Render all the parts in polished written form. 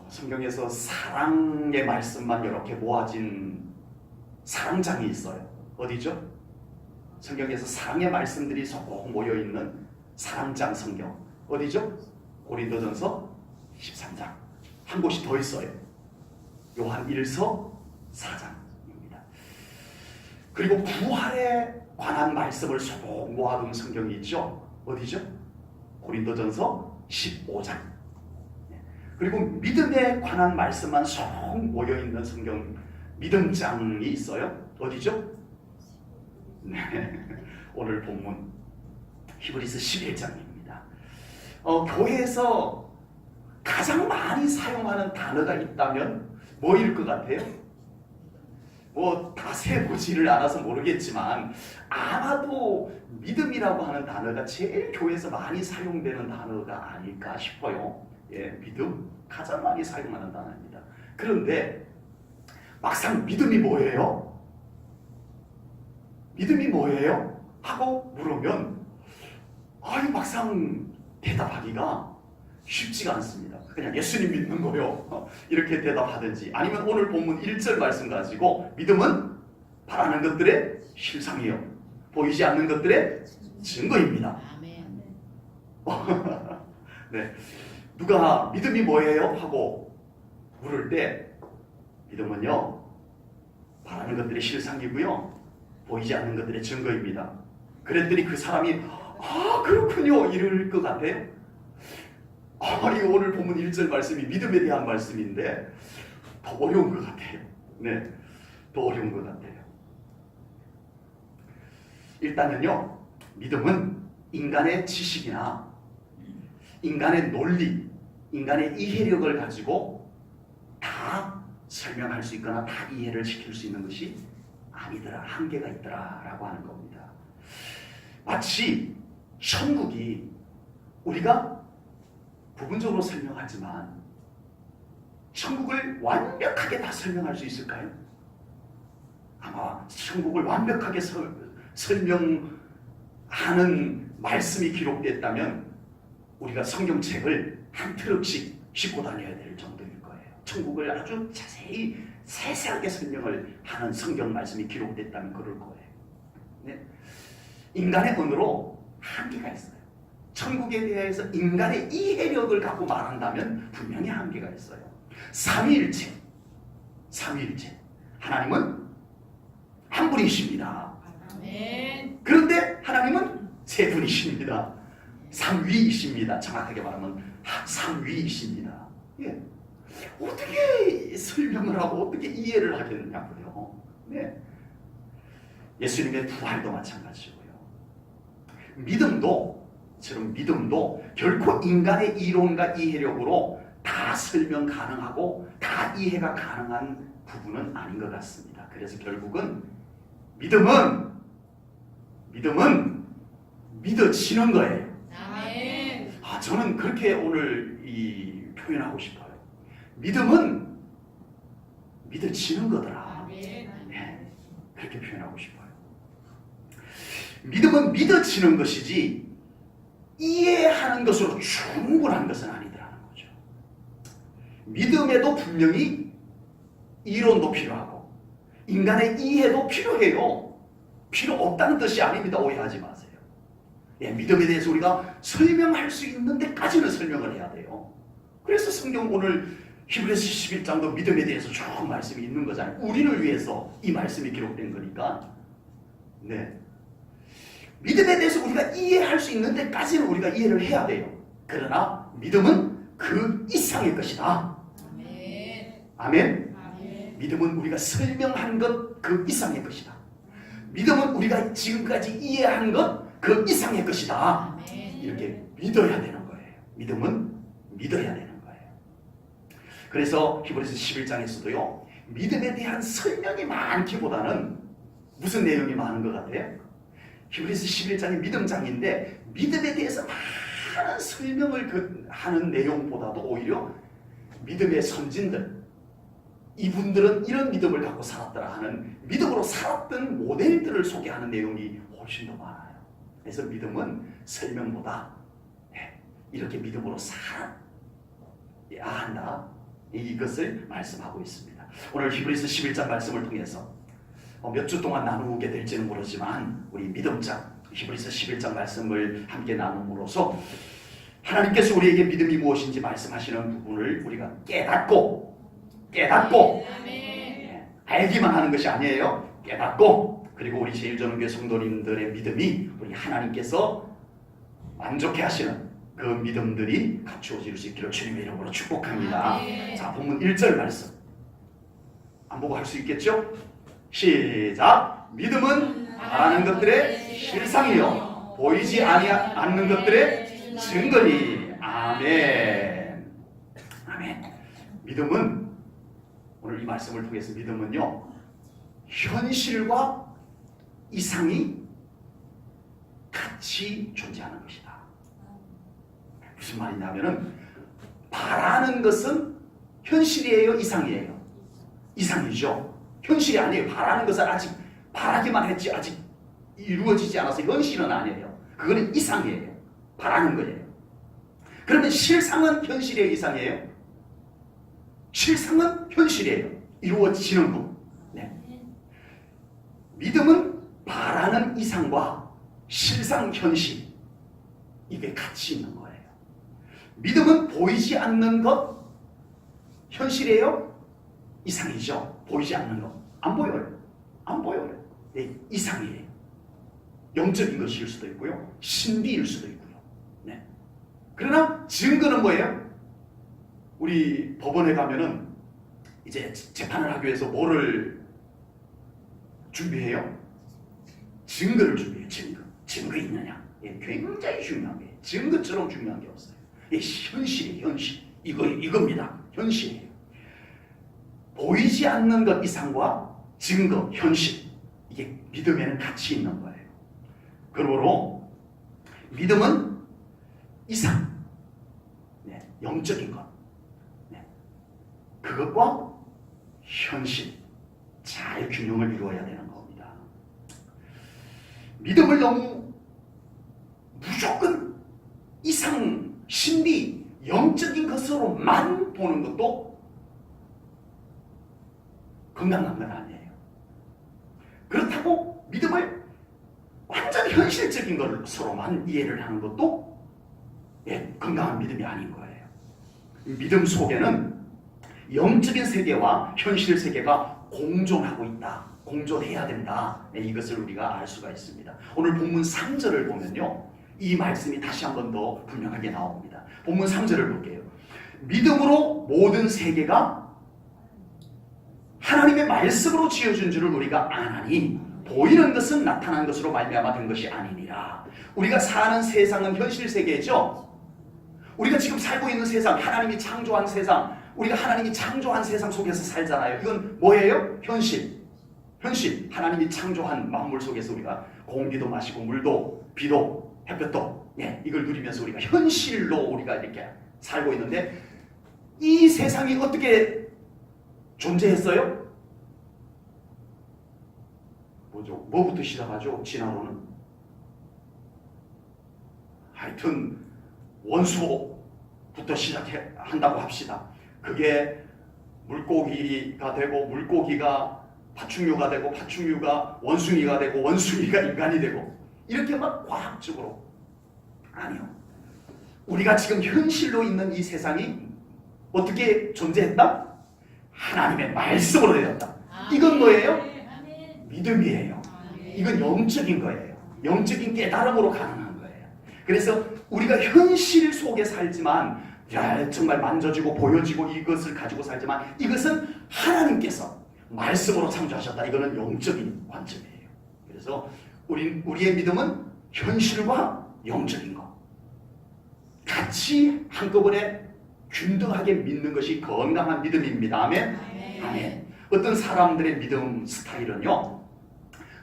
성경에서 사랑의 말씀만 이렇게 모아진 사랑장이 있어요. 어디죠? 성경에서 사랑의 말씀들이 쏙 모여있는 사랑장 성경. 어디죠? 고린도전서 13장. 한 곳이 더 있어요. 요한 1서 4장입니다. 그리고 부활에 관한 말씀을 쏙 모아둔 성경이 있죠. 어디죠? 고린도전서 15장. 그리고 믿음에 관한 말씀만 쏙 모여있는 성경 믿음장이 있어요. 어디죠? 네. 오늘 본문 히브리서 11장입니다. 교회에서 가장 많이 사용하는 단어가 있다면 뭐일 것 같아요? 뭐 다 세보지를 않아서 모르겠지만 아마도 믿음이라고 하는 단어가 제일 교회에서 많이 사용되는 단어가 아닐까 싶어요. 예, 믿음 가장 많이 사용하는 단어입니다. 그런데 막상 믿음이 뭐예요? 믿음이 뭐예요? 하고 물으면 막상 대답하기가 쉽지가 않습니다. 그냥 예수님 믿는 거요. 이렇게 대답하든지 아니면 오늘 본문 1절 말씀 가지고 믿음은 바라는 것들의 실상이요 보이지 않는 것들의 증거입니다. 아멘. 네. 누가 믿음이 뭐예요? 하고 물을 때 믿음은요 바라는 것들의 실상이고요 보이지 않는 것들의 증거입니다. 그랬더니 그 사람이 그렇군요 이럴 것 같아요. 이거 오늘 본문 1절 말씀이 믿음에 대한 말씀인데 더 어려운 것 같아요. 네, 더 어려운 것 같아요. 일단은요 믿음은 인간의 지식이나 인간의 논리, 인간의 이해력을 가지고 다 설명할 수 있거나 다 이해를 시킬 수 있는 것이 아니더라, 한계가 있더라 라고 하는 겁니다. 마치 천국이 우리가 부분적으로 설명하지만 천국을 완벽하게 다 설명할 수 있을까요? 아마 천국을 완벽하게 설명하는 말씀이 기록됐다면 우리가 성경책을 한 트럭씩 싣고 다녀야 될 정도일 거예요. 천국을 아주 자세히 세세하게 설명을 하는 성경 말씀이 기록됐다면 그럴 거예요. 네? 인간의 언어로 한계가 있어요. 천국에 대해서 인간의 이해력을 갖고 말한다면 분명히 한계가 있어요. 삼위일체 하나님은 한 분이십니다. 아멘. 그런데 하나님은 세 분이십니다. 삼위이십니다. 정확하게 말하면 삼위이십니다. 예. 어떻게 설명을 하고 어떻게 이해를 하겠느냐고요. 네. 예수님의 부활도 마찬가지고요. 믿음도 결코 인간의 이론과 이해력으로 다 설명 가능하고 다 이해가 가능한 부분은 아닌 것 같습니다. 그래서 결국은 믿음은 믿어지는 거예요. 아멘. 저는 그렇게 오늘 표현하고 싶어요. 믿음은 믿어지는 거더라. 아멘. 네, 그렇게 표현하고 싶어요. 믿음은 믿어지는 것이지 이해하는 것으로 충분한 것은 아니더라는 거죠. 믿음에도 분명히 이론도 필요하고 인간의 이해도 필요해요. 필요 없다는 뜻이 아닙니다. 오해하지 마세요. 예, 믿음에 대해서 우리가 설명할 수 있는 데까지는 설명을 해야 돼요. 그래서 성경 오늘 히브리서 11장도 믿음에 대해서 쭉 말씀이 있는 거잖아요. 우리를 위해서 이 말씀이 기록된 거니까. 네. 믿음에 대해서 우리가 이해할 수 있는 데까지는 우리가 이해를 해야 돼요. 그러나 믿음은 그 이상의 것이다. 아멘. 아멘. 아멘. 믿음은 우리가 설명한 것 그 이상의 것이다. 믿음은 우리가 지금까지 이해한 것 그 이상의 것이다. 아멘. 이렇게 믿어야 되는 거예요. 믿음은 믿어야 되는 거예요. 그래서 히브리서 11장에서도요. 믿음에 대한 설명이 많기보다는 무슨 내용이 많은 것 같아요? 히브리서 11장이 믿음장인데 믿음에 대해서 많은 설명을 하는 내용보다도 오히려 믿음의 선진들, 이분들은 이런 믿음을 갖고 살았더라 하는 믿음으로 살았던 모델들을 소개하는 내용이 훨씬 더 많아요. 그래서 믿음은 설명보다 이렇게 믿음으로 살아야 한다. 이것을 말씀하고 있습니다. 오늘 히브리서 11장 말씀을 통해서 몇 주 동안 나누게 될지는 모르지만 우리 믿음장 히브리서 11장 말씀을 함께 나눔으로써 하나님께서 우리에게 믿음이 무엇인지 말씀하시는 부분을 우리가 깨닫고 아멘. 알기만 하는 것이 아니에요. 깨닫고 그리고 우리 제일전교회 성도님들의 믿음이 우리 하나님께서 만족해 하시는 그 믿음들이 갖추어질 수 있기를 주님의 이름으로 축복합니다. 아멘. 자, 본문 1절 말씀 안 보고 할 수 있겠죠? 시작! 믿음은 바라는 것들의 실상이요 보이지 않는 것들의 증거니. 아멘. 아멘. 믿음은 오늘 이 말씀을 통해서 믿음은요 현실과 이상이 같이 존재하는 것이다. 무슨 말이냐면은 바라는 것은 현실이에요, 이상이에요? 이상이죠. 현실이 아니에요. 바라는 것은 아직 바라기만 했지 아직 이루어지지 않아서 현실은 아니에요. 그거는 이상이에요. 바라는 거예요. 그러면 실상은 현실이에요, 이상이에요? 실상은 현실이에요. 이루어지는 것. 네. 믿음은 바라는 이상과 실상 현실 이게 같이 있는 거예요. 믿음은 보이지 않는 것 현실이에요? 이상이죠. 보이지 않는 것. 안 보여요. 안 보여요. 네, 이상이에요. 영적인 것일 수도 있고요. 신비일 수도 있고요. 네. 그러나 증거는 뭐예요? 우리 법원에 가면은 이제 재판을 하기 위해서 뭐를 준비해요? 증거를 준비해요. 증거 있느냐? 예, 굉장히 중요한 게 증거처럼 중요한 게 없어요. 예, 현실이에요. 현실. 이겁니다. 현실이에요. 보이지 않는 것 이상과 증거, 현실 이게 믿음에는 같이 있는 거예요. 그러므로 믿음은 이상, 네, 영적인 것, 네, 그것과 현실 잘 균형을 이루어야 되는 겁니다. 믿음을 너무 무조건 이상, 신비, 영적인 것으로만 보는 것도 건강한 건 아니에요. 그렇다고 믿음을 완전 현실적인 것으로만 이해를 하는 것도 건강한 믿음이 아닌 거예요. 믿음 속에는 영적인 세계와 현실 세계가 공존하고 있다. 공존해야 된다. 이것을 우리가 알 수가 있습니다. 오늘 본문 3절을 보면요. 이 말씀이 다시 한 번 더 분명하게 나옵니다. 본문 3절을 볼게요. 믿음으로 모든 세계가 하나님의 말씀으로 지어준 줄을 우리가 아나니 보이는 것은 나타난 것으로 말미암아 된 것이 아니니라. 우리가 사는 세상은 현실 세계죠. 우리가 지금 살고 있는 세상, 하나님이 창조한 세상, 우리가 하나님이 창조한 세상 속에서 살잖아요. 이건 뭐예요? 현실. 하나님이 창조한 만물 속에서 우리가 공기도 마시고 물도 비도 햇볕도 이걸 누리면서 우리가 현실로 우리가 이렇게 살고 있는데 이 세상이 어떻게 존재했어요? 뭐죠? 뭐부터 시작하죠? 진화론은 하여튼 원수부터 시작한다고 합시다. 그게 물고기가 되고 물고기가 파충류가 되고 파충류가 원숭이가 되고 원숭이가 인간이 되고 이렇게 막 과학적으로 아니요. 우리가 지금 현실로 있는 이 세상이 어떻게 존재했다? 하나님의 말씀으로 되었다. 이건 뭐예요? 믿음이에요. 이건 영적인 거예요. 영적인 깨달음으로 가능한 거예요. 그래서 우리가 현실 속에 살지만 정말 만져지고 보여지고 이것을 가지고 살지만 이것은 하나님께서 말씀으로 창조하셨다. 이거는 영적인 관점이에요. 그래서 우리의 믿음은 현실과 영적인 것 같이 한꺼번에 균등하게 믿는 것이 건강한 믿음입니다. 아멘. 아멘. 어떤 사람들의 믿음 스타일은요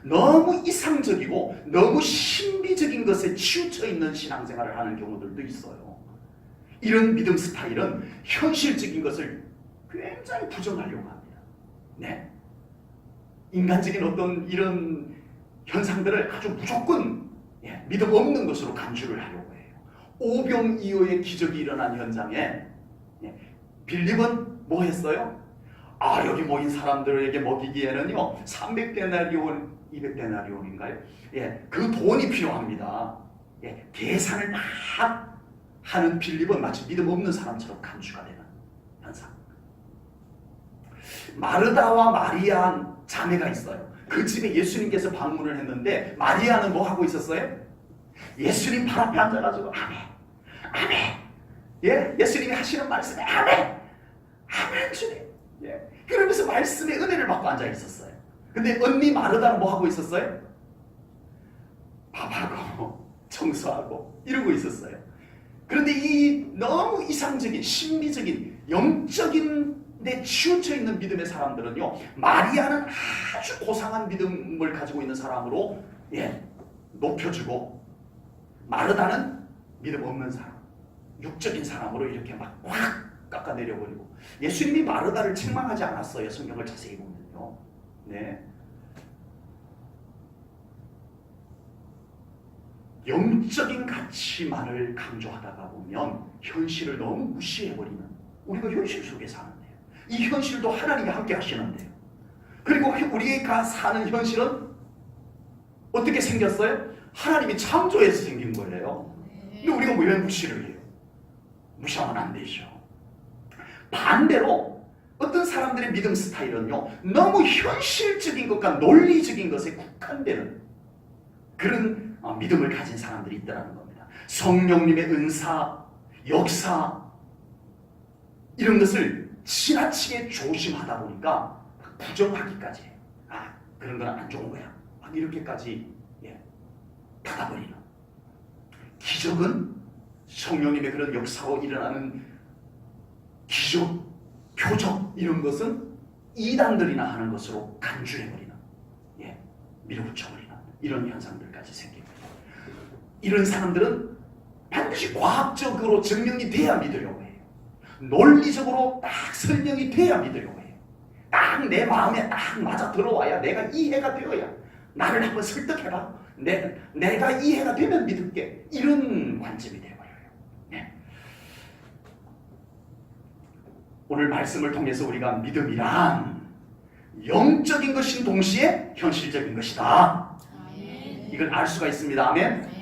너무 이상적이고 너무 신비적인 것에 치우쳐 있는 신앙생활을 하는 경우들도 있어요. 이런 믿음 스타일은 현실적인 것을 굉장히 부정하려고 합니다. 네. 인간적인 어떤 이런 현상들을 아주 무조건 믿음 없는 것으로 간주를 하려고 해요. 오병이어의 기적이 일어난 현장에 빌립은 뭐 했어요? 아, 여기 모인 사람들에게 먹이기에는요 300데나리온, 200데나리온인가요? 예, 그 돈이 필요합니다. 예, 계산을 막 하는 빌립은 마치 믿음 없는 사람처럼 간주가 되는 현상. 마르다와 마리아 자매가 있어요. 그 집에 예수님께서 방문을 했는데 마리아는 뭐 하고 있었어요? 예수님 발 앞에 앉아가지고 아멘, 아멘. 예, 예수님이 하시는 말씀에 아멘, 아멘 주님. 예, 그러면서 말씀의 은혜를 받고 앉아 있었어요. 근데 언니 마르다는 뭐 하고 있었어요? 밥하고 청소하고 이러고 있었어요. 그런데 이 너무 이상적인 신비적인 영적인 데 치우쳐 있는 믿음의 사람들은요, 마리아는 아주 고상한 믿음을 가지고 있는 사람으로 높여주고, 마르다는 믿음 없는 사람, 육적인 사람으로 이렇게 막 확 깎아내려버리고, 예수님이 마르다를 책망하지 않았어요. 성경을 자세히 보면요. 네. 영적인 가치만을 강조하다가 보면 현실을 너무 무시해버리는, 우리가 현실 속에 사는데요. 이 현실도 하나님이 함께 하시는데요. 그리고 우리가 사는 현실은 어떻게 생겼어요? 하나님이 창조해서 생긴 거예요. 근데 우리가 왜 무시를 해요? 무시하면 안 되죠. 반대로 어떤 사람들의 믿음 스타일은요, 너무 현실적인 것과 논리적인 것에 국한되는 그런 믿음을 가진 사람들이 있다는 겁니다. 성령님의 은사, 역사 이런 것을 지나치게 조심하다 보니까 부정하기까지 해요. 아, 그런 건 안 좋은 거야. 막 이렇게까지 닫아버리는. 기적은 성령님의 그런 역사로 일어나는 기적, 표적 이런 것은 이단들이나 하는 것으로 간주해버리는, 밀어붙여버리는 이런 현상들까지 생깁니다. 이런 사람들은 반드시 과학적으로 증명이 돼야 믿으려고 해요. 논리적으로 딱 설명이 돼야 믿으려고 해요. 딱 내 마음에 딱 맞아 들어와야, 내가 이해가 되어야, 나를 한번 설득해봐, 내가 이해가 되면 믿을게, 이런 관점이 되어버려요. 네. 오늘 말씀을 통해서 우리가 믿음이란 영적인 것인 동시에 현실적인 것이다, 이걸 알 수가 있습니다. 아멘.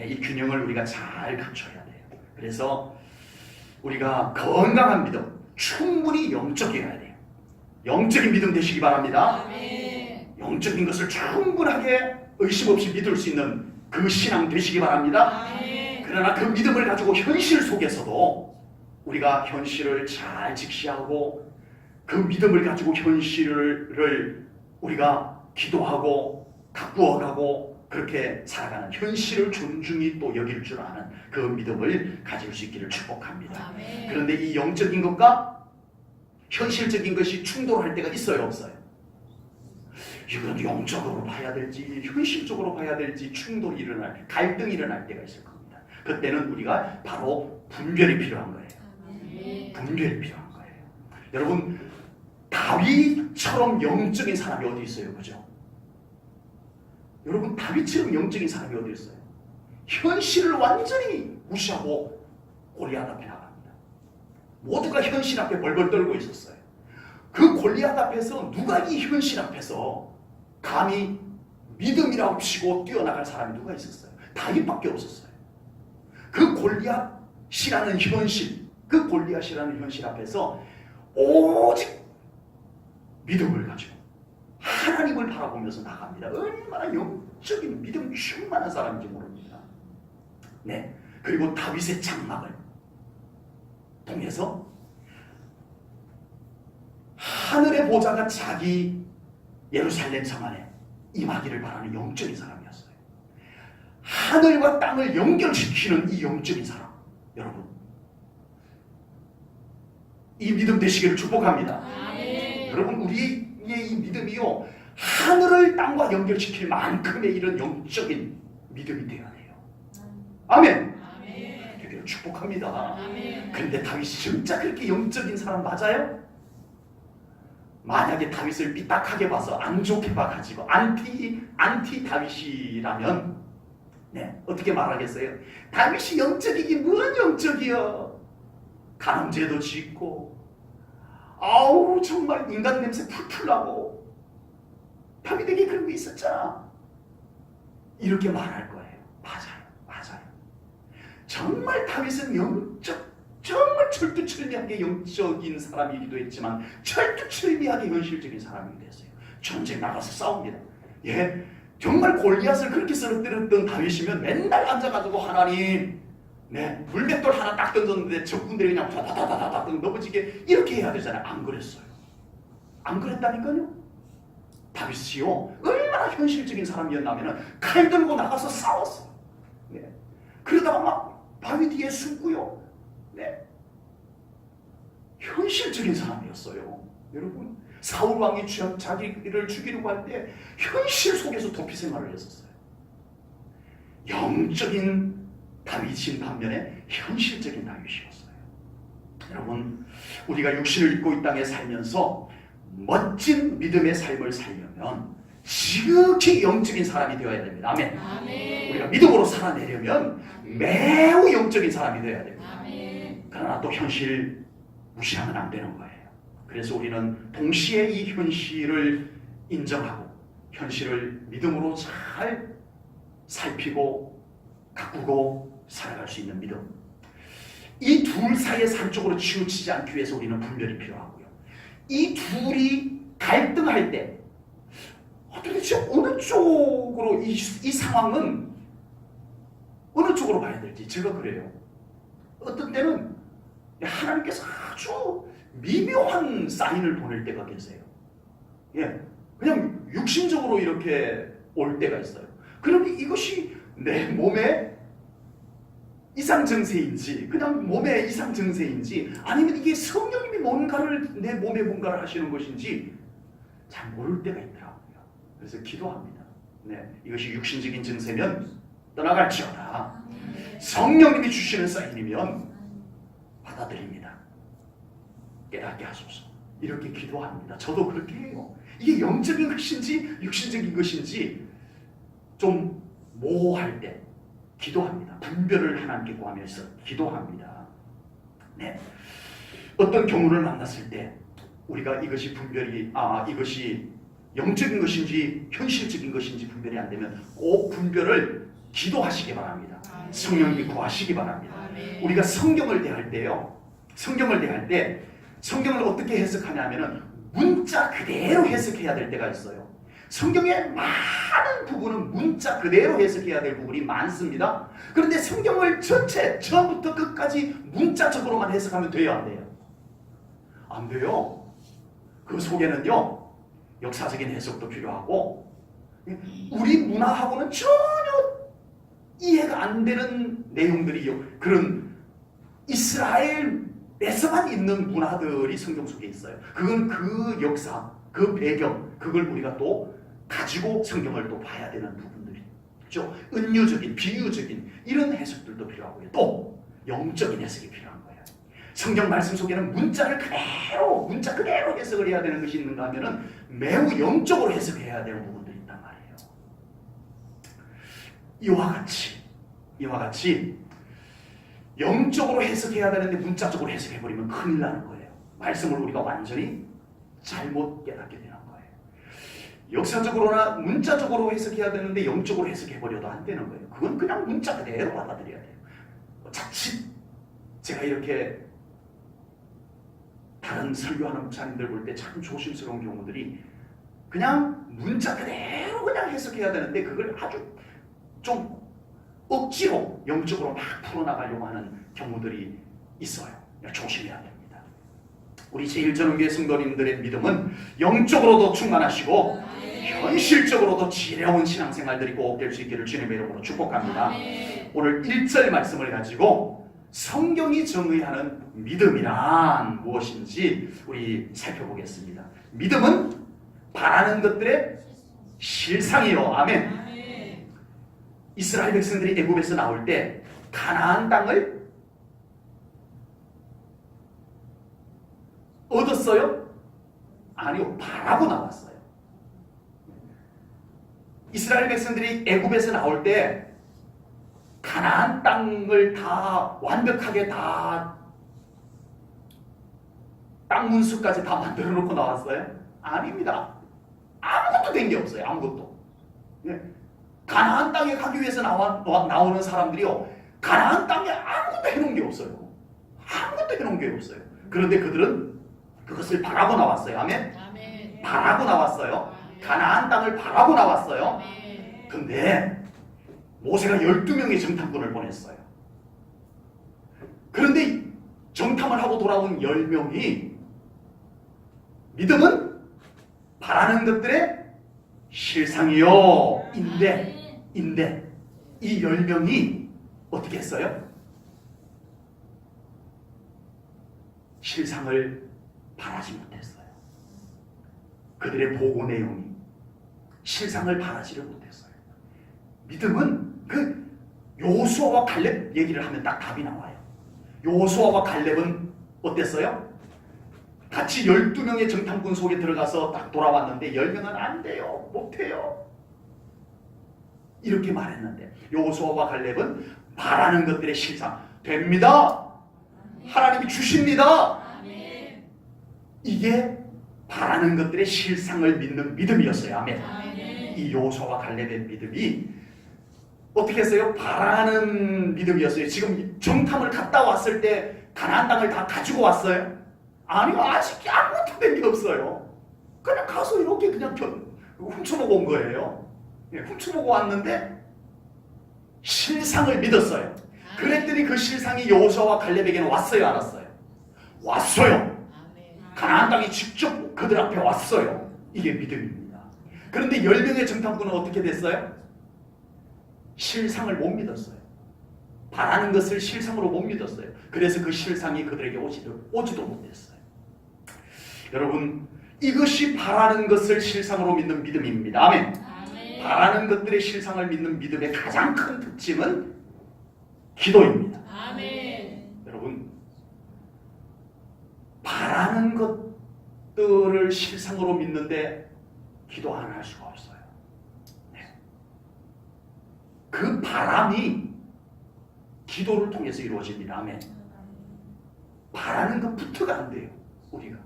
이 균형을 우리가 잘 갖춰야 돼요. 그래서 우리가 건강한 믿음, 충분히 영적이어야 돼요. 영적인 믿음 되시기 바랍니다. 영적인 것을 충분하게 의심 없이 믿을 수 있는 그 신앙 되시기 바랍니다. 그러나 그 믿음을 가지고 현실 속에서도 우리가 현실을 잘 직시하고, 그 믿음을 가지고 현실을 우리가 기도하고 가꾸어가고 그렇게 살아가는, 현실을 존중히 또 여길 줄 아는 그 믿음을 가질 수 있기를 축복합니다. 그런데 이 영적인 것과 현실적인 것이 충돌할 때가 있어요, 없어요? 이건 영적으로 봐야 될지 현실적으로 봐야 될지 충돌이 일어날, 갈등이 일어날 때가 있을 겁니다. 그때는 우리가 바로 분별이 필요한 거예요. 분별이 필요한 거예요. 여러분, 다윗처럼 영적인 사람이 어디 있어요? 그죠? 여러분, 다윗처럼 영적인 사람이 어디 있어요? 현실을 완전히 무시하고 골리앗 앞에 나갑니다. 모두가 현실 앞에 벌벌 떨고 있었어요. 그 골리앗 앞에서 누가 이 현실 앞에서 감히 믿음이라고 치고 뛰어나갈 사람이 누가 있었어요? 다윗밖에 없었어요. 그 골리앗이라는 현실, 그 골리앗이라는 현실 앞에서 오직 믿음을 가지고 하나님을 바라보면서 나갑니다. 얼마나 영적인 믿음 충만한 사람인지 모릅니다. 네. 그리고 다윗의 장막을 통해서 하늘의 보좌가 자기 예루살렘 성 안에 임하기를 바라는 영적인 사람이었어요. 하늘과 땅을 연결시키는 이 영적인 사람, 여러분, 이 믿음 되시기를 축복합니다. 여러분, 우리의 이 믿음이요, 하늘을 땅과 연결시킬 만큼의 이런 영적인 믿음이 되어야 돼요. 아멘. 되기를 축복합니다. 그런데 다윗이 진짜 그렇게 영적인 사람 맞아요? 만약에 다윗을 삐딱하게 봐서 안 좋게 봐가지고 안티 다윗이라면 어떻게 말하겠어요? 다윗이 영적이긴 뭔 영적이여? 간음죄도 짓고 아우 정말 인간 냄새 풀풀 나고 다윗에게 그런 게 있었잖아. 이렇게 말할 거예요. 맞아요. 정말 다윗은 정말 철두철미하게 영적인 사람이기도 했지만 철두철미하게 현실적인 사람이기도 했어요. 전쟁 나가서 싸웁니다. 예, 정말 골리앗을 그렇게 쓰러뜨렸던 다윗이면 맨날 앉아가지고 하나님, 네, 불맷돌 하나 딱 던졌는데 적군들이 그냥 다다다다다 넘어지게 이렇게 해야 되잖아요. 안 그랬어요. 안 그랬다니까요. 다윗이요, 얼마나 현실적인 사람이었냐면은 칼 들고 나가서 싸웠어요. 네. 그러다가 막 바위 뒤에 숨고요. 네. 현실적인 사람이었어요. 여러분, 사울 왕이 자기를 죽이려고 할 때 현실 속에서 도피 생활을 했었어요. 영적인 다윗인 반면에 현실적인 다윗이었어요. 여러분, 우리가 육신을 입고 이 땅에 살면서 멋진 믿음의 삶을 살려면 지극히 영적인 사람이 되어야 됩니다. 아멘. 아멘. 우리가 믿음으로 살아내려면 매우 영적인 사람이 되어야 됩니다. 아멘. 그러나 또 현실 무시하면 안 되는 거예요. 그래서 우리는 동시에 이 현실을 인정하고 현실을 믿음으로 잘 살피고 가꾸고 살아갈 수 있는 믿음. 이 둘 사이에서 한쪽으로 치우치지 않기 위해서 우리는 분별이 필요하고요. 이 둘이 갈등할 때 도대체 어느 쪽으로 이 상황은 어느 쪽으로 봐야 될지 제가 그래요. 어떤 때는 하나님께서 아주 미묘한 사인을 보낼 때가 계세요. 예, 그냥 육신적으로 이렇게 올 때가 있어요. 그러면 이것이 내 몸의 이상 증세인지, 그냥 몸의 이상 증세인지, 아니면 이게 성령님이 뭔가를 내 몸에 뭔가를 하시는 것인지 잘 모를 때가 있더라고요. 그래서 기도합니다. 네, 이것이 육신적인 증세면 떠나갈지어다. 성령님이 주시는 사인이면 받아들입니다. 깨닫게 하소서. 이렇게 기도합니다. 저도 그렇게 해요. 이게 영적인 것인지 육신적인 것인지 좀 모호할 때 기도합니다. 분별을 하나님께 구하면서 기도합니다. 네. 어떤 경우를 만났을 때 우리가 이것이 분별이 이것이 영적인 것인지 현실적인 것인지 분별이 안 되면 꼭 분별을 기도하시기 바랍니다. 성령님이 구하시기 바랍니다. 우리가 성경을 대할 때요. 성경을 대할 때 성경을 어떻게 해석하냐면은 문자 그대로 해석해야 될 때가 있어요. 성경의 많은 부분은 문자 그대로 해석해야 될 부분이 많습니다. 그런데 성경을 전체 처음부터 끝까지 문자적으로만 해석하면 돼요, 안 돼요? 안 돼요. 그 속에는요 역사적인 해석도 필요하고 우리 문화하고는 전혀 이해가 안 되는 내용들이 그런 이스라엘에서만 있는 문화들이 성경 속에 있어요. 그건 그 역사, 그 배경, 그걸 우리가 또 가지고 성경을 또 봐야 되는 부분들이죠. 은유적인, 비유적인 이런 해석들도 필요하고요. 또 영적인 해석이 필요한 거예요. 성경 말씀 속에는 문자 그대로 해석을 해야 되는 것이 있는가 하면은 매우 영적으로 해석해야 되는 부분들이 있단 말이에요. 이와 같이 영적으로 해석해야 되는데 문자적으로 해석해버리면 큰일 나는 거예요. 말씀을 우리가 완전히 잘못 깨닫게 되는 거예요. 역사적으로나 문자적으로 해석해야 되는데 영적으로 해석해버려도 안 되는 거예요. 그건 그냥 문자 그대로 받아들여야 돼요. 자칫 제가 이렇게 다른 설교하는 목사님들 볼 때 참 조심스러운 경우들이 그냥 문자 그대로 그냥 해석해야 되는데 그걸 아주 좀 억지로 영적으로 막 풀어나가려고 하는 경우들이 있어요. 조심해야 됩니다. 우리 제1전원교회 성도님들의 믿음은 영적으로도 충만하시고 현실적으로도 지혜로운 신앙생활들이 꼭 될 수 있기를 주님의 이름으로 축복합니다. 오늘 1절 말씀을 가지고 성경이 정의하는 믿음이란 무엇인지 우리 살펴보겠습니다. 믿음은 바라는 것들의 실상이요. 아멘. 이스라엘 백성들이 애굽에서 나올 때 가나안 땅을 얻었어요? 아니요, 바라고 나왔어요. 이스라엘 백성들이 애굽에서 나올 때 가나안 땅을 다 완벽하게 다 땅 문수까지 다 만들어 놓고 나왔어요? 아닙니다. 아무것도 된 게 없어요. 아무것도. 예. 가나안 땅에 가기 위해서 나오는 사람들이요, 가나안 땅에 아무것도 해놓은 게 없어요. 아무것도 해놓은 게 없어요. 그런데 그들은 그것을 바라고 나왔어요. 아멘? 아멘. 바라고 나왔어요. 가나안 땅을 바라고 나왔어요. 아멘. 근데 모세가 12명의 정탐꾼을 보냈어요. 그런데 정탐을 하고 돌아온 10명이 믿음은 바라는 것들의 실상이요 인데 이 10명이 어떻게 했어요? 실상을 바라지 못했어요. 그들의 보고 내용이 실상을 바라지를 못했어요. 믿음은 그 여호수아와 갈렙 얘기를 하면 딱 답이 나와요. 여호수아와 갈렙은 어땠어요? 같이 12명의 정탐꾼 속에 들어가서 딱 돌아왔는데 10명은 안 돼요. 못해요. 이렇게 말했는데 여호수아와 갈렙은 바라는 것들의 실상 됩니다. 하나님이 주십니다. 아멘. 이게 바라는 것들의 실상을 믿는 믿음이었어요. 아멘. 아멘. 이 여호수아와 갈렙의 믿음이 어떻게 했어요? 바라는 믿음이었어요. 지금 정탐을 갔다 왔을 때 가나안 땅을 다 가지고 왔어요? 아니요, 아직 아무것도 된 게 없어요. 그냥 가서 이렇게 그냥 훔쳐보고 온 거예요. 예, 훔쳐보고 왔는데 실상을 믿었어요. 그랬더니 그 실상이 여호수아와 갈렙에게는 왔어요, 안 왔어요? 왔어요. 아멘. 가나안 땅이 직접 그들 앞에 왔어요. 이게 믿음입니다. 그런데 10명의 정탐꾼은 어떻게 됐어요? 실상을 못 믿었어요. 바라는 것을 실상으로 못 믿었어요. 그래서 그 실상이 그들에게 오지도 못했어요. 여러분, 이것이 바라는 것을 실상으로 믿는 믿음입니다. 아멘. 아멘. 바라는 것들의 실상을 믿는 믿음의 가장 큰 특징은 기도입니다. 아멘. 여러분, 바라는 것들을 실상으로 믿는데 기도 안 할 수가 없어요. 네. 그 바람이 기도를 통해서 이루어집니다. 아멘. 바라는 것부터가 안 돼요, 우리가.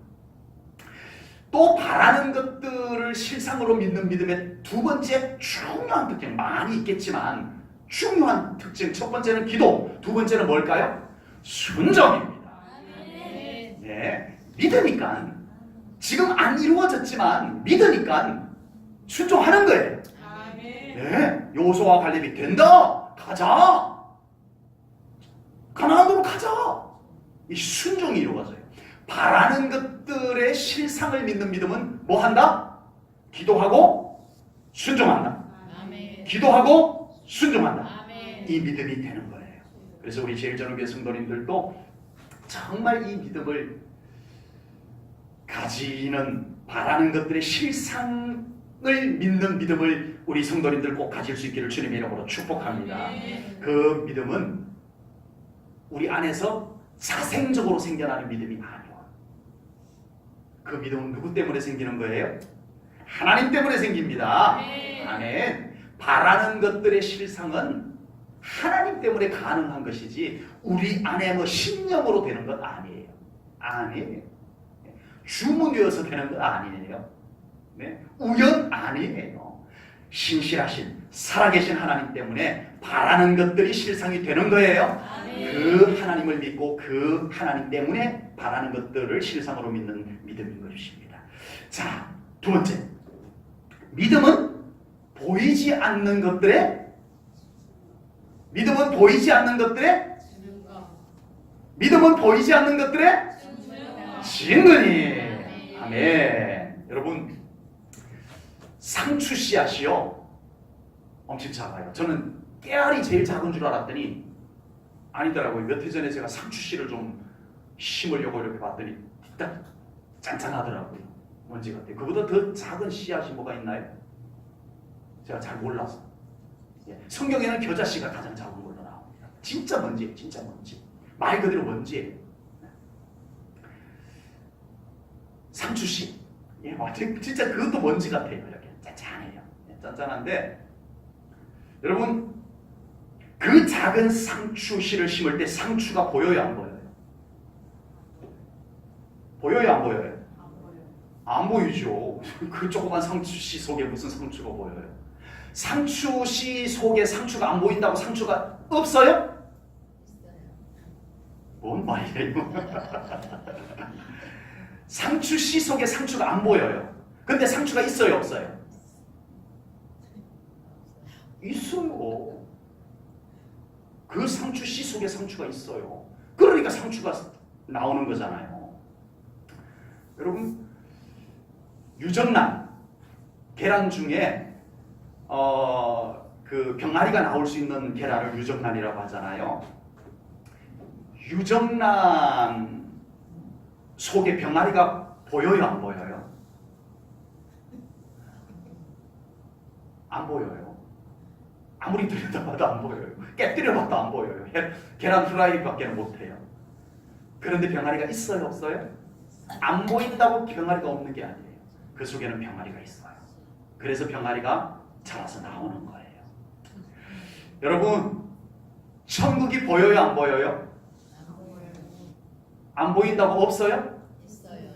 또 바라는 것들을 실상으로 믿는 믿음의 두 번째 중요한 특징, 많이 있겠지만 중요한 특징, 첫 번째는 기도, 두 번째는 뭘까요? 순종입니다. 아멘. 네, 믿으니까 지금 안 이루어졌지만 믿으니까 순종하는 거예요. 아멘. 네, 여호수아와 갈렙이 된다, 가자, 가나안으로 가자. 이 순종이 이루어져요. 바라는 것들의 실상을 믿는 믿음은 뭐 한다? 기도하고 순종한다. 아멘. 기도하고 순종한다. 아멘. 이 믿음이 되는 거예요. 그래서 우리 제일전후교회 성도님들도 정말 이 믿음을 가지는, 바라는 것들의 실상을 믿는 믿음을 우리 성도님들 꼭 가질 수 있기를 주님의 이름으로 축복합니다. 아멘. 그 믿음은 우리 안에서 자생적으로 생겨나는 믿음이 아니에요. 그 믿음은 누구 때문에 생기는 거예요? 하나님 때문에 생깁니다. 아멘. 아멘. 바라는 것들의 실상은 하나님 때문에 가능한 것이지 우리 안에 뭐 신념으로 되는 것 아니에요. 아니에요. 주문되어서 되는 것 아니에요. 네? 우연 아니에요. 신실하신 살아계신 하나님 때문에 바라는 것들이 실상이 되는 거예요. 그 하나님을 믿고 그 하나님 때문에 바라는 것들을 실상으로 믿는 믿음인 것입니다. 자, 두 번째, 믿음은 보이지 않는 것들의 믿음은 보이지 않는 것들의 믿음은 보이지 않는 것들의 증거니. 아멘. 여러분, 상추 씨앗이요 엄청 작아요. 저는 깨알이 제일 작은 줄 알았더니 아니더라고요. 몇 해 전에 제가 상추 씨를 좀 심으려고 이렇게 봤더니 딱 짠짠하더라고요. 먼지 같아요. 그보다 더 작은 씨앗이 뭐가 있나요? 제가 잘 몰라서. 성경에는 겨자씨가 가장 작은 걸로 나옵니다. 진짜 먼지예요. 진짜 먼지. 말 그대로 먼지예요. 상추씨. 진짜 그것도 먼지 같아요. 이렇게 짠짠해요. 짠짠한데 여러분, 그 작은 상추씨를 심을 때 상추가 보여요, 안 보여요? 보여요, 안 보여요? 안 보이죠. 그 조그만 상추씨 속에 무슨 상추가 보여요? 상추씨 속에 상추가 안 보인다고 상추가 없어요? 뭔 말이에요? 상추씨 속에 상추가 안 보여요. 근데 상추가 있어요, 없어요? 있어요. 그 상추씨 속에 상추가 있어요. 그러니까 상추가 나오는 거잖아요. 여러분, 유정란 계란 중에 그 병아리가 나올 수 있는 계란을 유정란이라고 하잖아요. 유정란 속에 병아리가 보여요, 안 보여요? 안 보여요. 아무리 들여다봐도 안 보여요. 깨뜨려봐도 안 보여요. 계란 후라이밖에 못해요. 그런데 병아리가 있어요, 없어요? 안 보인다고 병아리가 없는 게 아니에요. 그 속에는 병아리가 있어요. 그래서 병아리가 자라서 나오는 거예요. 여러분, 천국이 보여요, 안 보여요? 안 보인다고 없어요? 있어요.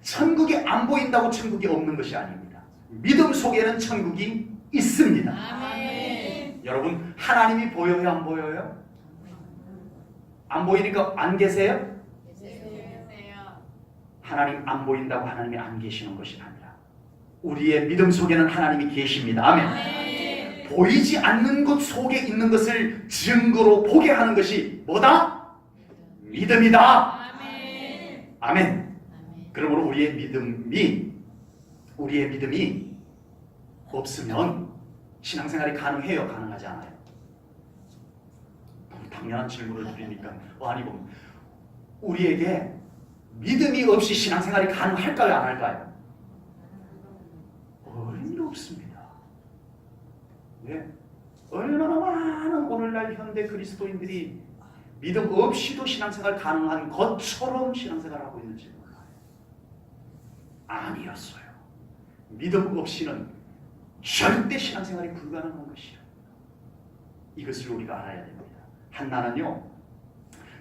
천국이 안 보인다고 천국이 없는 것이 아닙니다. 믿음 속에는 천국이 있습니다. 아멘. 여러분, 하나님이 보여요, 안 보여요? 안 보이니까 안 계세요? 하나님 안 보인다고 하나님이 안 계시는 것이 아니라 우리의 믿음 속에는 하나님이 계십니다. 아멘. 아멘. 보이지 않는 것 속에 있는 것을 증거로 보게 하는 것이 뭐다? 믿음이다. 아멘. 아멘. 그러므로 우리의 믿음이 없으면 신앙생활이 가능해요, 가능하지 않아요? 너무 당연한 질문을 드리니까 아니고, 우리에게 믿음이 없이 신앙생활이 가능할까요, 안 할까요? 어림도 없습니다. 네. 얼마나 많은 오늘날 현대 그리스도인들이 믿음 없이도 신앙생활 가능한 것처럼 신앙생활을 하고 있는지 몰라요. 아니었어요. 믿음 없이는 절대 신앙생활이 불가능한 것이에요. 이것을 우리가 알아야 됩니다. 한나는요,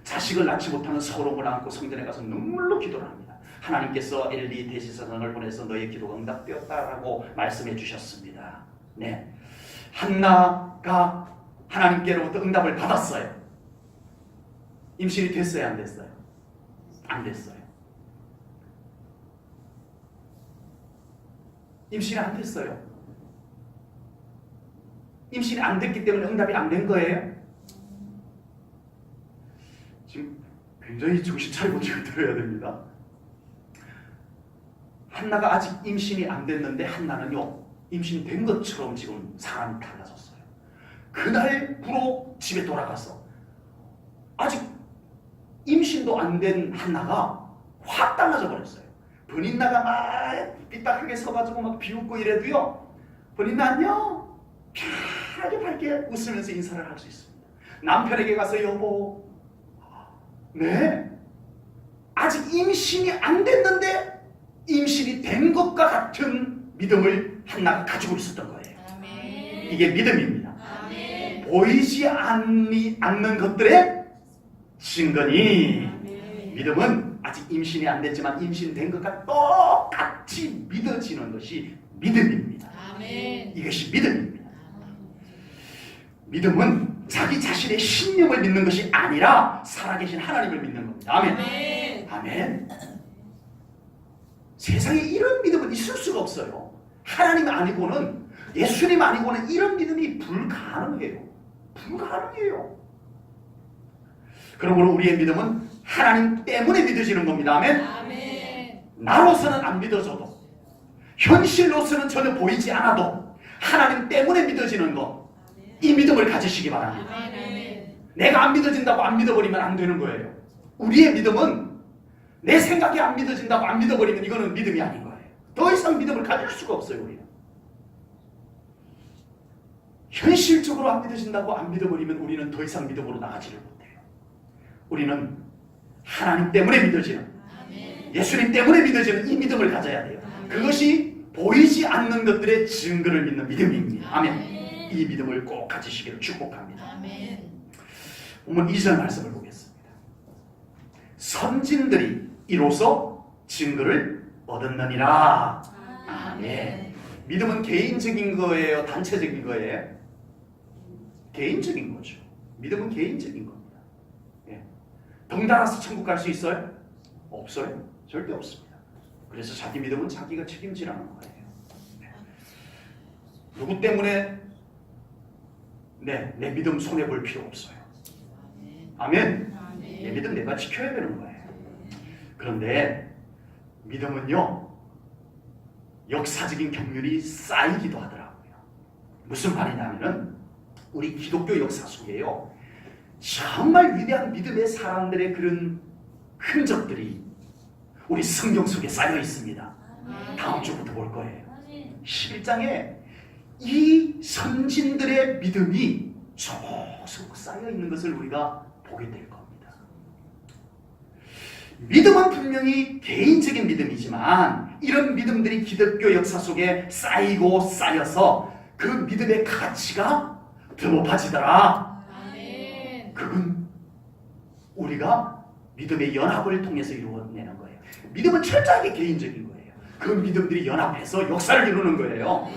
자식을 낳지 못하는 서러움을 안고 성전에 가서 눈물로 기도를 합니다. 하나님께서 엘리 대제사장을 보내서 너의 기도가 응답되었다라고 말씀해 주셨습니다. 네, 한나가 하나님께로부터 응답을 받았어요. 임신이 됐어요, 안 됐어요? 안 됐어요. 임신이 안 됐어요. 임신이 안 됐기 때문에 응답이 안 된 거예요? 지금 굉장히 정신 차리고 지금 들어야 됩니다. 한나가 아직 임신이 안 됐는데 한나는요, 임신이 된 것처럼 지금 사람이 달라졌어요. 그날부로 집에 돌아가서 아직 임신도 안 된 한나가 확 달라져 버렸어요. 번인나가 막 삐딱하게 서가지고 막 비웃고 이래도요, 번인나 안녕, 편하게 밝게 웃으면서 인사를 할 수 있습니다. 남편에게 가서 여보, 네, 아직 임신이 안 됐는데 임신이 된 것과 같은 믿음을 한나가 가지고 있었던 거예요. 아멘. 이게 믿음입니다. 아멘. 보이지 않는 것들의 증거니, 아멘. 믿음은 아직 임신이 안 됐지만 임신된 것과 똑같이 믿어지는 것이 믿음입니다. 아멘. 이것이 믿음입니다. 믿음은 자기 자신의 신념을 믿는 것이 아니라 살아계신 하나님을 믿는 겁니다. 아멘. 아멘. 아멘. 세상에 이런 믿음은 있을 수가 없어요. 하나님 아니고는, 예수님 아니고는 이런 믿음이 불가능해요. 불가능해요. 그러므로 우리의 믿음은 하나님 때문에 믿어지는 겁니다. 아멘. 아멘. 나로서는 안 믿어져도, 현실로서는 전혀 보이지 않아도 하나님 때문에 믿어지는 것, 이 믿음을 가지시기 바랍니다. 아멘. 내가 안 믿어진다고 안 믿어버리면 안 되는 거예요. 우리의 믿음은 내 생각이 안 믿어진다고 안 믿어버리면 이거는 믿음이 아닌 거예요. 더 이상 믿음을 가질 수가 없어요. 우리는 현실적으로 안 믿어진다고 안 믿어버리면 우리는 더 이상 믿음으로 나가지를 못해요. 우리는 하나님 때문에 믿어지는, 아멘. 예수님 때문에 믿어지는 이 믿음을 가져야 돼요. 그것이 보이지 않는 것들의 증거를 믿는 믿음입니다. 아멘. 이 믿음을 꼭 가지시기를 축복합니다. 아멘. 오늘 2절 말씀을 보겠습니다. 선진들이 이로써 증거를 얻었느니라. 아멘. 믿음은 개인적인 거예요? 단체적인 거예요? 개인적인 거죠. 믿음은 개인적인 겁니다. 예. 덩달아서 천국 갈 수 있어요? 없어요. 절대 없습니다. 그래서 자기 믿음은 자기가 책임지라는 거예요. 네. 누구 때문에 내 믿음 손해볼 필요 없어요. 아멘. 내 믿음 내가 지켜야 되는 거예요. 그런데 믿음은요, 역사적인 경륜이 쌓이기도 하더라고요. 무슨 말이냐면은 우리 기독교 역사 속에요, 정말 위대한 믿음의 사람들의 그런 흔적들이 우리 성경 속에 쌓여 있습니다. 다음 주부터 볼 거예요. 11장에 이 선진들의 믿음이 속속 쌓여 있는 것을 우리가 보게 될 겁니다. 믿음은 분명히 개인적인 믿음이지만 이런 믿음들이 기독교 역사 속에 쌓이고 쌓여서 그 믿음의 가치가 더 높아지더라. 그건 우리가 믿음의 연합을 통해서 이루어내는 거예요. 믿음은 철저하게 개인적인 거예요. 그 믿음들이 연합해서 역사를 이루는 거예요.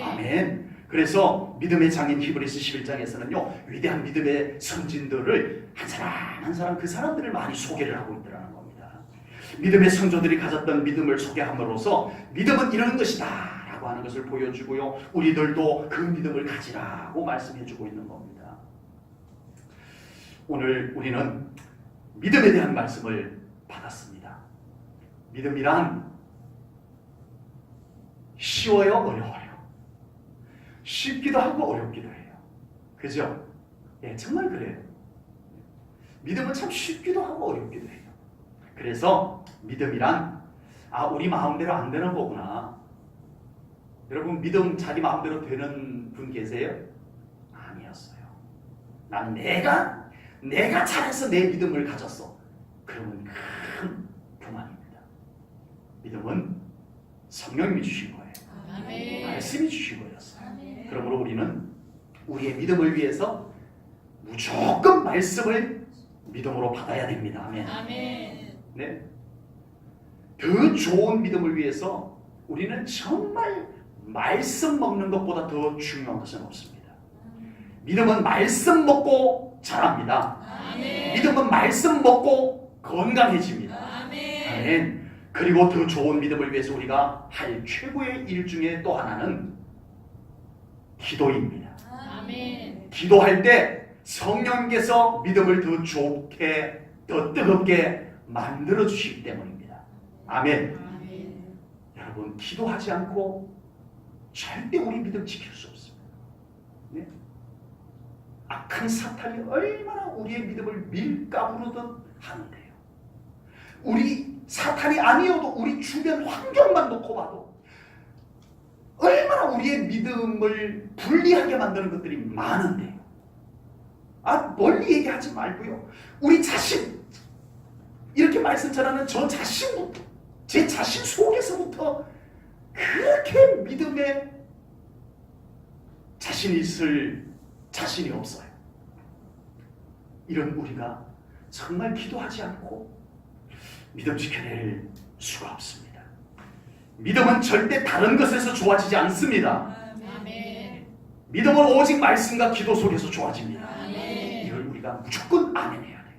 아멘. 그래서 믿음의 장인 히브리서 11장에서는요, 위대한 믿음의 선진들을 한 사람 한 사람 그 사람들을 많이 소개를 하고 있더라는 겁니다. 믿음의 선조들이 가졌던 믿음을 소개함으로써 믿음은 이런 것이다 라고 하는 것을 보여주고요, 우리들도 그 믿음을 가지라고 말씀해주고 있는 겁니다. 오늘 우리는 믿음에 대한 말씀을 받았습니다. 믿음이란 쉬워요, 어려워요? 쉽기도 하고 어렵기도 해요. 그죠? 예, 정말 그래요. 믿음은 참 쉽기도 하고 어렵기도 해요. 그래서 믿음이란 우리 마음대로 안 되는 거구나. 여러분, 믿음 자기 마음대로 되는 분 계세요? 아니었어요. 나는 내가 잘해서 내 믿음을 가졌어. 그러면 큰 교만입니다. 믿음은 성령님이 주신 거예요. 말씀이 주신 거였어요. 그러므로 우리는 우리의 믿음을 위해서 무조건 말씀을 믿음으로 받아야 됩니다. 아멘. 네. 더 좋은 믿음을 위해서 우리는 정말 말씀 먹는 것보다 더 중요한 것은 없습니다. 믿음은 말씀 먹고 자랍니다. 믿음은 말씀 먹고 건강해집니다. 아멘. 그리고 더 좋은 믿음을 위해서 우리가 할 최고의 일 중에 또 하나는 기도입니다. 기도할 때 성령께서 믿음을 더 좋게, 더 뜨겁게 만들어 주시기 때문입니다. 아멘. 여러분, 기도하지 않고 절대 우리 믿음 지킬 수 없습니다. 네? 악한 사탄이 얼마나 우리의 믿음을 밀가부르듯 하는데요. 우리 사탄이 아니어도 우리 주변 환경만 놓고 봐도 얼마나 우리의 믿음을 불리하게 만드는 것들이 많은데요. 멀리 얘기하지 말고요, 우리 자신, 이렇게 말씀 전하는 저 자신부터, 제 자신 속에서부터 그렇게 믿음에 자신이 있을 자신이 없어요. 이런 우리가 정말 기도하지 않고 믿음 지켜낼 수가 없습니다. 믿음은 절대 다른 것에서 좋아지지 않습니다. 믿음은 오직 말씀과 기도 속에서 좋아집니다. 이걸 우리가 무조건 아멘해야 돼요.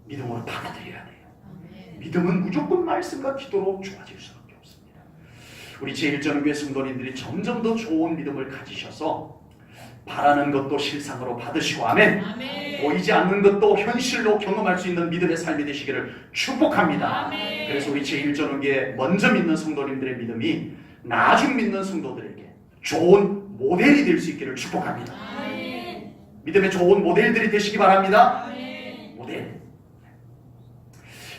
믿음으로 받아들여야 돼요. 믿음은 무조건 말씀과 기도로 좋아질 수밖에 없습니다. 우리 제1전교회 성도님들이 점점 더 좋은 믿음을 가지셔서 바라는 것도 실상으로 받으시고, 아멘. 보이지 않는 것도 현실로 경험할 수 있는 믿음의 삶이 되시기를 축복합니다. 그래서 우리 제1전교회 먼저 믿는 성도님들의 믿음이 나중 믿는 성도들에게 좋은 모델이 될 수 있기를 축복합니다. 믿음의 좋은 모델들이 되시기 바랍니다. 모델.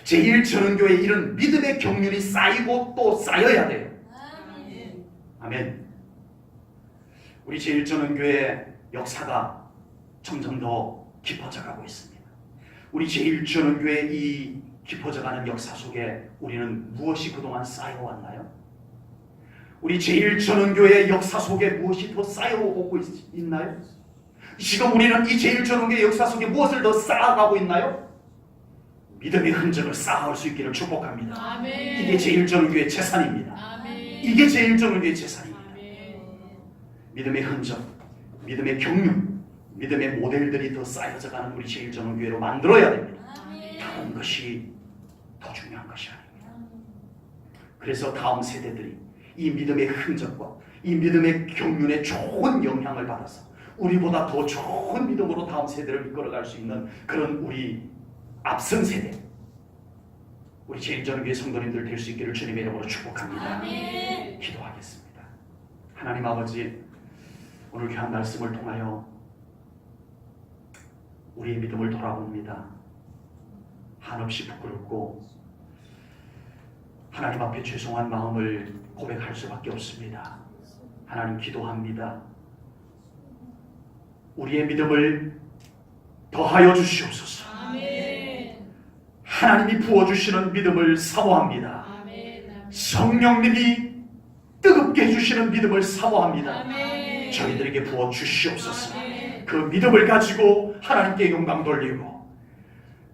제1전교회에 이런 믿음의 경륜이 쌓이고 또 쌓여야 돼요. 아멘. 우리 제1전교회 역사가 점점 더 깊어져가고 있습니다. 우리 제1전교회 이 깊어져가는 역사 속에 우리는 무엇이 그동안 쌓여왔나요? 우리 제1전교회 역사 속에 무엇이 더 쌓여오고 있나요? 지금 우리는 이 제1전교회 역사 속에 무엇을 더 쌓아가고 있나요? 믿음의 흔적을 쌓아올 수 있기를 축복합니다. 아멘. 이게 제일전교회 재산입니다. 아멘. 이게 제일전교회 재산입니다. 아멘. 믿음의 흔적, 믿음의 경륜, 믿음의 모델들이 더 쌓여져 가는 우리 제일전교회로 만들어야 됩니다. 다른 것이 더 중요한 것이 아닙니다. 그래서 다음 세대들이 이 믿음의 흔적과 이 믿음의 경륜에 좋은 영향을 받아서 우리보다 더 좋은 믿음으로 다음 세대를 이끌어갈 수 있는 그런 우리 앞선 세대, 우리 제일전교회 성도님들 될 수 있기를 주님의 이름으로 축복합니다. 아멘. 기도하겠습니다. 하나님 아버지, 오늘 귀한 말씀을 통하여 우리의 믿음을 돌아봅니다. 한없이 부끄럽고 하나님 앞에 죄송한 마음을 고백할 수밖에 없습니다. 하나님 기도합니다. 우리의 믿음을 더하여 주시옵소서. 아멘. 하나님이 부어주시는 믿음을 사모합니다. 아멘. 성령님이 뜨겁게 해주시는 믿음을 사모합니다. 아멘. 저희들에게 부어 주시옵소서. 아멘. 그 믿음을 가지고 하나님께 영광 돌리고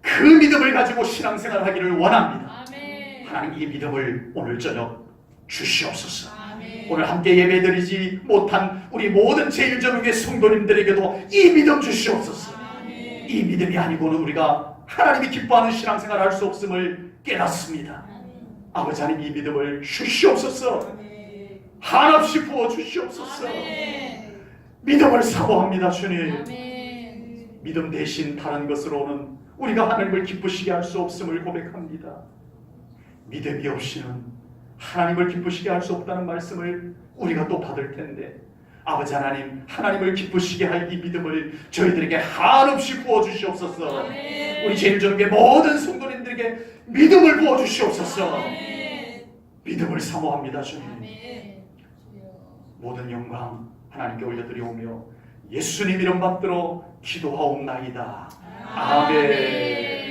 그 믿음을 가지고 신앙생활 하기를 원합니다. 아멘. 하나님 이 믿음을 오늘 저녁 주시옵소서. 아멘. 오늘 함께 예배드리지 못한 우리 모든 제일전교회 성도님들에게도 이 믿음 주시옵소서. 아멘. 이 믿음이 아니고는 우리가 하나님이 기뻐하는 신앙생활을 할 수 없음을 깨닫습니다. 아버지 하나님 이 믿음을 주시옵소서. 한없이 부어 주시옵소서. 아멘. 믿음을 사모합니다. 주님, 아멘. 믿음 대신 다른 것으로는 우리가 하나님을 기쁘시게 할 수 없음을 고백합니다. 믿음이 없이는 하나님을 기쁘시게 할 수 없다는 말씀을 우리가 또 받을 텐데, 아버지 하나님, 하나님을 기쁘시게 할 이 믿음을 저희들에게 한없이 부어주시옵소서. 아멘. 우리 제일전교회 모든 성도님들에게 믿음을 부어주시옵소서. 아멘. 믿음을 사모합니다. 주님, 아멘. 모든 영광 하나님께 올려드리오며 예수님 이름 받들어 기도하옵나이다. 아멘.